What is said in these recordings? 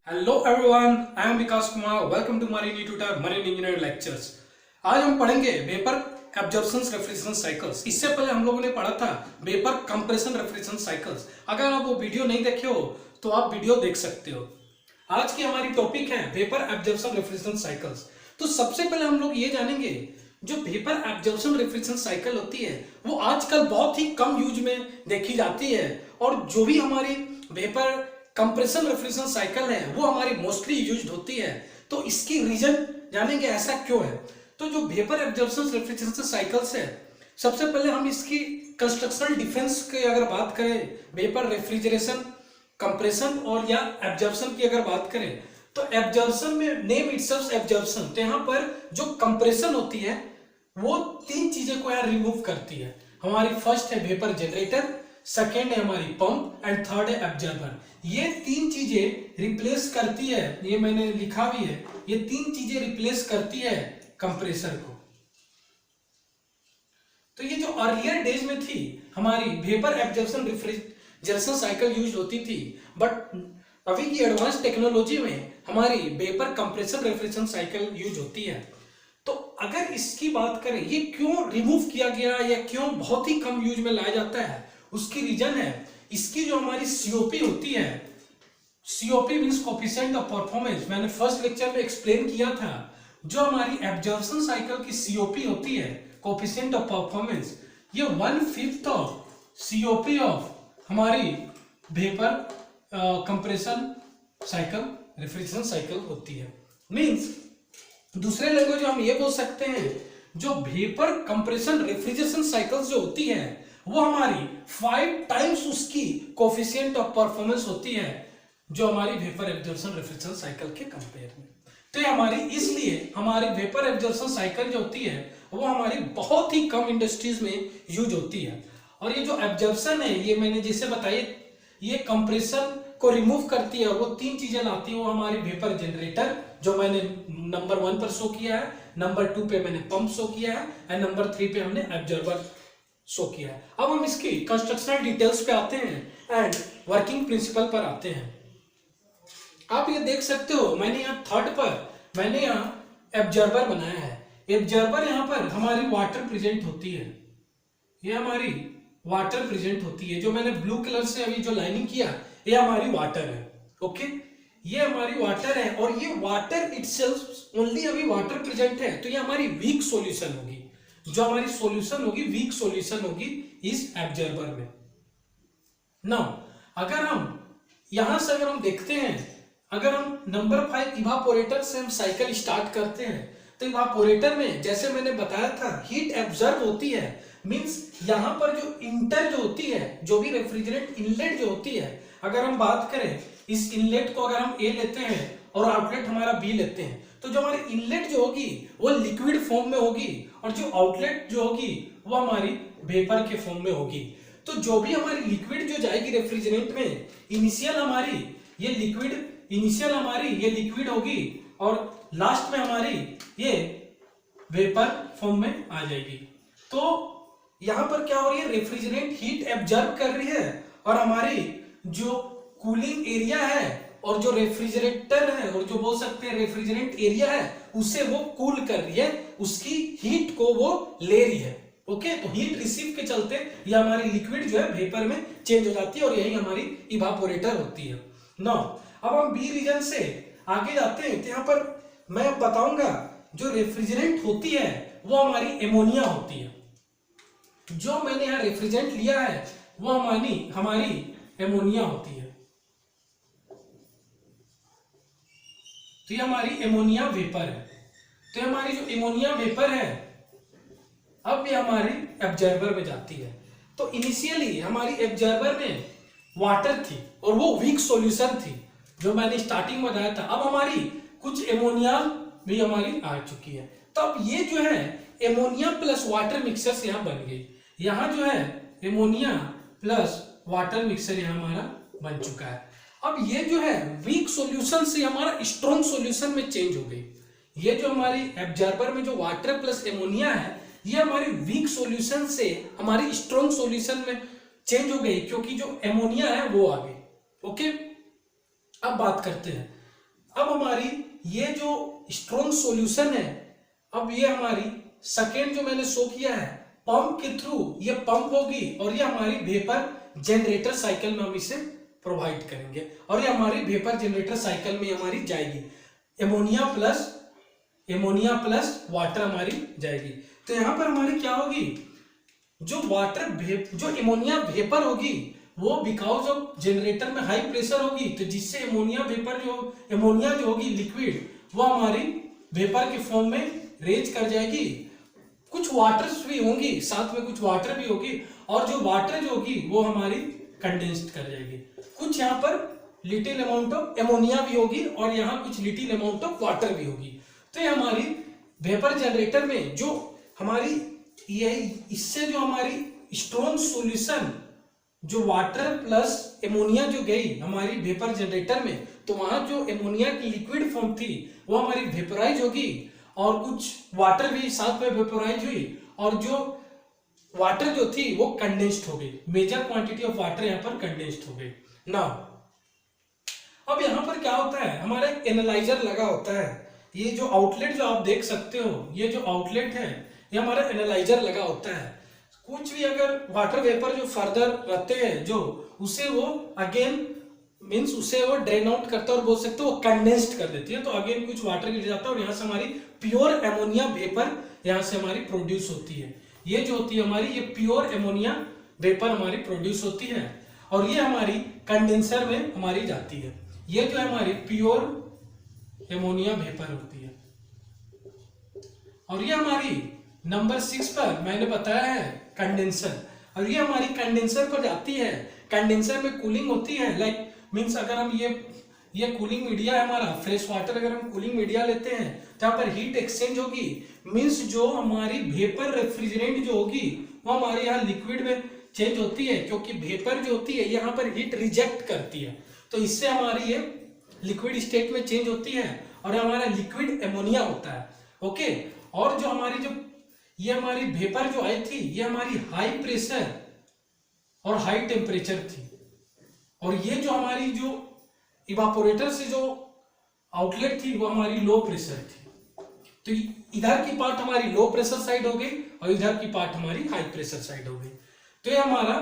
Hello everyone, I am Vikas Kumar. Welcome to marine tutor marine engineer lectures. आज हम पढ़ेंगे vapour absorption refrigeration cycles. इससे पहले हम लोगों ने पढ़ा था वेपर कंप्रेशन रेफ्रिजरेशन साइकिल्स। अगर आप वो वीडियो नहीं देखे हो तो आप वीडियो देख सकते हो। आज की हमारी टॉपिक है वेपर एब्जॉर्प्शन रेफ्रिजरेशन साइकिल्स। तो सबसे पहले हम लोग ये जानेंगे जो वेपर एब्जॉर्प्शन रेफ्रिजरेशन साइकिल होती है वो आजकल बहुत ही कम यूज में देखी जाती है, और जो भी हमारी वेपर कंप्रेशन रेफ्रिजरेशन साइकिल है वो हमारी मोस्टली यूज्ड होती है। तो इसकी रीजन जानेंगे ऐसा क्यों है। तो जो वेपर एब्जॉर्प्शन रेफ्रिजरेशन साइकिल्स है, सबसे पहले हम इसकी कंस्ट्रक्शनल डिफरेंस की अगर बात करें, वेपर रेफ्रिजरेशन, कंप्रेशन और या एब्जॉर्प्शन की अगर बात करें, तो एब्जॉर्प्शन में नेम इटसेल्फ एब्जॉर्प्शन, तो यहाँ पर जो कंप्रेशन होती है वो तीन चीजें को यहाँ रिमूव करती है। हमारी फर्स्ट है वेपर जनरेटर, सेकेंड है हमारी पंप एंड थर्ड है एब्जॉर्बर। ये तीन चीजें रिप्लेस करती है, ये मैंने लिखा भी है, ये तीन चीजें रिप्लेस करती है कंप्रेसर को। तो ये जो अर्लियर डेज में थी हमारी vapour absorption refrigeration cycle use होती थी, बट अभी की एडवांस टेक्नोलॉजी में हमारी vapour compression refrigeration cycle use होती है। तो अगर इसकी बात करें ये क्यों रिमूव किया गया या क्यों बहुत ही कम यूज में लाया जाता है, उसकी रीजन है इसकी जो हमारी सीओपी होती है, COP means coefficient of performance, मैंने फर्स्ट लेक्चर में एक्सप्लेन किया था। जो हमारी एब्जॉर्प्शन साइकिल की सीओपी होती है, कोफिशिएंट ऑफ परफॉर्मेंस, ये 1/5 ऑफ सीओपी ऑफ हमारी vapour compression cycle refrigeration cycle होती है। मींस दूसरे लैंग्वेज में हम ये बोल सकते हैं जो वेपर कंप्रेशन रेफ्रिजरेशन साइकिल्स जो होती है वो हमारी 5 टाइम्स उसकी कोफिशिएंट ऑफ परफॉर्मेंस होती है जो हमारी वेपर एब्जॉर्प्शन रेफ्रिजरेशन साइकिल के कंपेयर में। तो ये हमारी इसलिए हमारी वेपर एब्जॉर्प्शन साइकिल जो होती है वो हमारी बहुत ही कम इंडस्ट्रीज में यूज होती है। और ये जो एब्जॉर्प्शन है ये मैंने जैसे बताई, ये कंप्रेशन को रिमूव करती है और वो तीन चीजें लाती है। वो हमारी वेपर जनरेटर जो मैंने नंबर 1 पर शो किया है, नंबर 2 पे मैंने पंप शो किया है एंड नंबर 3 पे हमने एब्जॉर्बर शो किया है। अब हम इसकी कंस्ट्रक्शनल डिटेल्स पे आते हैं एंड वर्किंग प्रिंसिपल पर आते हैं। आप ये देख सकते हो मैंने यहाँ थर्ड पर मैंने यहाँ एब्जॉर्बर बनाया है। एब्जॉर्बर यहाँ पर हमारी वाटर प्रेजेंट होती है, ये हमारी वाटर प्रेजेंट होती है। जो मैंने ब्लू कलर से अभी जो लाइनिंग किया ये हमारी वाटर है। ओके, ये हमारी वाटर है और ये वाटर इटसेल्फ ओनली अभी वाटर प्रेजेंट है, तो ये हमारी वीक सॉल्यूशन होगी। जो हमारी सॉल्यूशन होगी वीक सॉल्यूशन होगी इस एब्जॉर्बर में। नाउ अगर हम यहां से अगर हम देखते हैं, अगर हम नंबर 5 इवापोरेटर से हम साइकिल स्टार्ट करते हैं, तो इवापोरेटर में जैसे मैंने बताया था हीट एब्जॉर्ब होती है। मींस यहां पर जो इंटर जो होती है, जो भी रेफ्रिजरेंट इनलेट जो होती है, अगर हम बात करें इस इनलेट को अगर हम ए लेते हैं और आउटलेट हमारा बी लेते हैं, तो जो हमारी इनलेट जो होगी वो लिक्विड फॉर्म में होगी और जो आउटलेट जो होगी वो हमारी वेपर के फॉर्म में होगी। तो जो भी हमारी लिक्विड जो जाएगी रेफ्रिजरेंट में, इनिशियल हमारी ये लिक्विड होगी और लास्ट में हमारी ये वेपर फॉर्म में आ जाएगी। तो यहां पर क्या हो रही है, रेफ्रिजरेंट हीट एब्जॉर्ब कर रही है और हमारी जो कूलिंग एरिया है और जो रेफ्रिजरेटर है और जो बोल सकते हैं रेफ्रिजरेंट एरिया है उसे वो कूल कर रही है, उसकी हीट को वो ले रही है। ओके, तो हीट रिसीव के चलते ये हमारी लिक्विड जो है वेपर में चेंज हो जाती है और यही हमारी इवापोरेटर होती है। नाउ अब हम बी रीजन से आगे जाते हैं, तो यहाँ पर मैं बताऊंगा जो रेफ्रिजरेंट होती है वो हमारी एमोनिया होती है। जो मैंने यहाँ रेफ्रिजरेंट लिया है वो हमारी एमोनिया होती है। तो ये हमारी एमोनिया वेपर है। तो हमारी जो एमोनिया वेपर है अब ये हमारी एब्जॉर्बर में जाती है। तो इनिशियली हमारी एब्जॉर्बर में वाटर थी और वो वीक सॉल्यूशन थी जो मैंने स्टार्टिंग में बताया था। अब हमारी कुछ एमोनिया भी हमारी आ चुकी है। तो अब ये जो है एमोनिया प्लस वाटर मिक्सचर से यहाँ बन गई। यहाँ जो है एमोनिया प्लस वाटर मिक्सचर यहाँ हमारा बन चुका है। अब ये जो है वीक सॉल्यूशन से हमारा स्ट्रॉन्ग सॉल्यूशन में चेंज हो गई। ये जो हमारी एब्जॉर्बर में जो वाटर प्लस एमोनिया है ये हमारी वीक सॉल्यूशन से हमारी स्ट्रॉन्ग सॉल्यूशन में चेंज हो गई, क्योंकि जो एमोनिया है वो आ गई। ओके, अब बात करते हैं अब हमारी ये जो स्ट्रॉन्ग सॉल्यूशन है, अब ये हमारी सेकेंड जो मैंने शो किया है पंप के थ्रू ये पंप होगी और ये हमारी वेपर जनरेटर साइकिल में हम इसे प्रोवाइड करेंगे और ये हमारी वेपर जनरेटर साइकिल में हमारी जाएगी। एमोनिया प्लस वाटर हमारी जाएगी। तो यहां पर हमारी क्या होगी, जो जो एमोनिया वेपर होगी वो बिकॉज ऑफ जनरेटर में हाई प्रेशर होगी, तो जिससे एमोनिया जो होगी लिक्विड वो हमारी वेपर के फॉर्म में रेज कर जाएगी। कुछ वाटर्स भी होंगी, साथ में कुछ वाटर भी होगी और जो वाटर जो होगी वो हमारी कंडेंस्ड कर जाएगी। कुछ यहाँ पर लिटिल अमाउंट ऑफ एमोनिया भी होगी और यहाँ कुछ लिटिल अमाउंट ऑफ वाटर भी होगी। तो ये हमारी वेपर जनरेटर में जो हमारी ये इससे जो हमारी स्ट्रॉन्ग सॉल्यूशन जो वाटर प्लस एमोनिया जो गई हमारी वेपर जनरेटर में, तो वहां जो एमोनिया की लिक्विड फॉर्म थी वो हमारी वेपराइज होगी और कुछ वाटर भी साथ में वेपराइज हुई और जो वाटर जो थी वो कंडेंस्ड हो गई। मेजर क्वांटिटी ऑफ वाटर यहाँ पर कंडेंस्ड हो गई। नाउ अब यहाँ पर क्या होता है, हमारा एनालाइजर लगा होता है। ये जो आउटलेट जो आप देख सकते हो, ये जो आउटलेट है ये हमारा एनालाइजर लगा होता है। कुछ भी अगर वाटर वेपर जो फर्दर रहते हैं जो उसे वो अगेन मीन्स उसे वो ड्रेन आउट करता है और बोल सकते हो वो कंडेंस्ड कर देती है, तो अगेन कुछ वाटर गिर जाता है और यहाँ से हमारी प्योर एमोनिया वेपर यहाँ से हमारी प्रोड्यूस होती है। ये जो होती है हमारी ये प्योर एमोनिया वेपर हमारी प्रोड्यूस होती है और ये हमारी कंडेंसर में हमारी जाती है। ये जो है हमारी प्योर एमोनिया वेपर होती है और ये हमारी नंबर 6 पर मैंने बताया है कंडेंसर, और ये हमारी कंडेंसर पर जाती है। कंडेंसर में कूलिंग होती है, लाइक मीन्स अगर हम ये कूलिंग मीडिया है हमारा फ्रेश वाटर, अगर हम कूलिंग मीडिया लेते हैं तो यहाँ पर हीट एक्सचेंज होगी। मीन्स जो हमारी वेपर रेफ्रिजरेंट जो होगी वो हमारे यहाँ लिक्विड में चेंज होती है, क्योंकि वेपर जो होती है यहाँ पर हीट रिजेक्ट करती है, तो इससे हमारी ये लिक्विड स्टेट में चेंज होती है और हमारा लिक्विड एमोनिया होता है। ओके, और जो हमारी जो ये हमारी वेपर जो आई थी ये हमारी हाई प्रेशर और हाई टेम्परेचर थी और ये जो हमारी जो इवापोरेटर से जो आउटलेट थी वो हमारी लो प्रेशर थी। तो इधर की पार्ट हमारी लो प्रेशर साइड हो गई और इधर की पार्ट हमारी हाई प्रेशर साइड हो गई। तो ये हमारा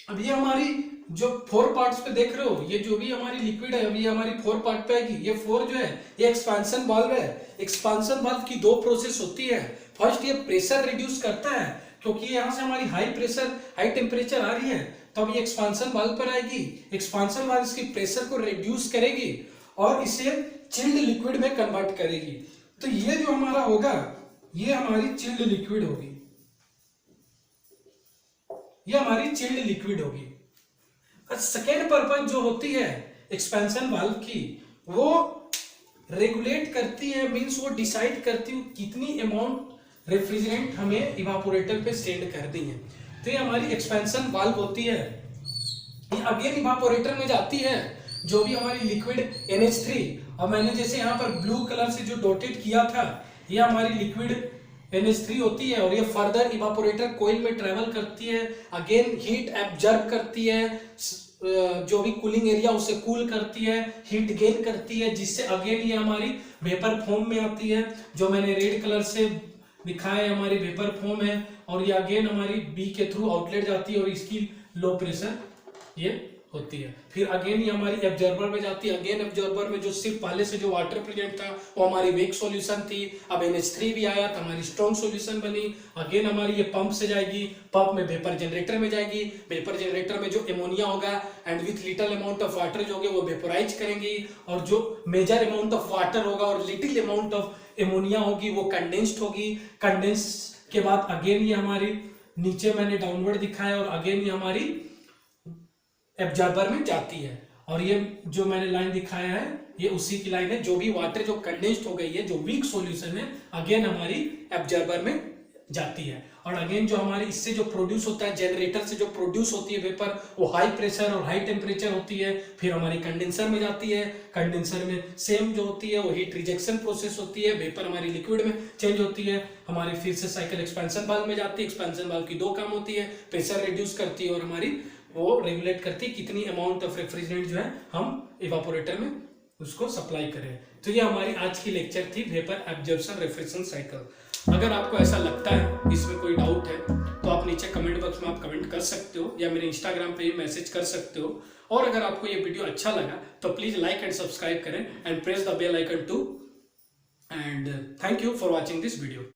अब ये हमारी जो 4 पार्ट्स पे देख रहे हो, ये जो भी हमारी लिक्विड है अभी हमारी 4 पार्ट पे आएगी। ये 4 जो है ये एक्सपेंशन वाल्व है। एक्सपेंशन वाल्व की 2 प्रोसेस होती है। फर्स्ट ये प्रेशर रिड्यूस करता है, क्योंकि यहाँ से हमारी हाई प्रेशर हाई टेम्परेचर आ रही है, तो अब ये एक्सपेंशन वाल्व पर आएगी। एक्सपेंशन वाल्व इसकी प्रेशर को रिड्यूस करेगी और इसे चिल्ड लिक्विड में कन्वर्ट करेगी। तो ये जो हमारा होगा ये हमारी चिल्ड लिक्विड होगी, ये हमारी चिल्ड लिक्विड होगी। सेकेंड पर्पज जो होती है एक्सपेंशन वाल्व की, वो रेगुलेट करती है, मींस वो डिसाइड करती है कितनी अमाउंट रेफ्रिजरेंट हमें इवापोरेटर पे सेंड कर दी है। तो ये हमारी एक्सपेंशन वाल्व होती है। ये अगेन इवापोरेटर में जाती है जो भी हमारी लिक्विड NH3, और मैंने जैसे यहाँ पर ब्लू कलर से जो डॉटेड किया था ये हमारी लिक्विड NH3 होती है और ये फर्दर इवापोरेटर कोइल में ट्रेवल करती है, अगेन हीट एब्जॉर्ब करती है, जो भी कूलिंग एरिया उसे कूल करती है, हीट गेन करती है, जिससे अगेन ये हमारी वेपर फॉर्म में आती है। जो मैंने रेड कलर से दिखाया है हमारी वेपर फॉर्म है और ये अगेन हमारी बी के थ्रू आउटलेट जाती है और इसकी लो प्रेशर ये होती है। फिर अगेन ये हमारी एब्जॉर्बर में जाती है। अगेन एब्जॉर्बर में जो सिर्फ पहले से जो वाटर प्रेजेंट था वो हमारी वीक सॉल्यूशन थी, अब NH3 भी आया तो हमारी स्ट्रॉन्ग सॉल्यूशन बनी। अगेन हमारी ये पंप से जाएगी, पंप में वेपर जनरेटर में जाएगी, वेपर जनरेटर में जो एमोनिया होगा and with little amount of water जो होंगे वो वेपोराइज करेंगी, और जो मेजर अमाउंट ऑफ वाटर होगा और लिटिल अमाउंट ऑफ एमोनिया होगी वो कंडेंस्ड होगी। कंडेंस के बाद अगेन ये हमारी नीचे मैंने डाउनवर्ड दिखाया और अगेन ये हमारी एब्जॉर्बर में जाती है। और ये जो मैंने लाइन दिखाया है ये उसी की लाइन है। जो भी वाटर जो कंडेंस्ड हो गई है, जो वीक सॉल्यूशन है, अगेन हमारी एब्जॉर्बर में जाती है। और अगेन जो हमारी इससे जो प्रोड्यूस होता है जनरेटर से जो प्रोड्यूस होती है वेपर, वो हाई प्रेशर और हाई टेम्परेचर होती है। फिर हमारी कंडेंसर में जाती है, कंडेंसर में सेम जो होती है वो हीट रिजेक्शन प्रोसेस होती है, वेपर हमारी लिक्विड में चेंज होती है। हमारी फिर से साइकिल एक्सपेंशन वाल्व में जाती है। एक्सपेंशन वाल्व की 2 काम होती है, प्रेशर रिड्यूस करती है और हमारी वो रेगुलेट करती है कितनी अमाउंट ऑफ रेफ्रिजरेंट जो है हम इवापोरेटर में उसको सप्लाई करें। तो ये हमारी आज की लेक्चर थी वेपर एब्जॉर्प्शन रेफ्रिजरेशन साइकिल। अगर आपको ऐसा लगता है, इसमें कोई डाउट है, तो आप नीचे कमेंट बॉक्स में आप कमेंट कर सकते हो या मेरे इंस्टाग्राम पे भी मैसेज कर सकते हो। और अगर आपको ये वीडियो अच्छा लगा तो प्लीज लाइक एंड सब्सक्राइब करें and press the bell icon too, and thank you for watching this video.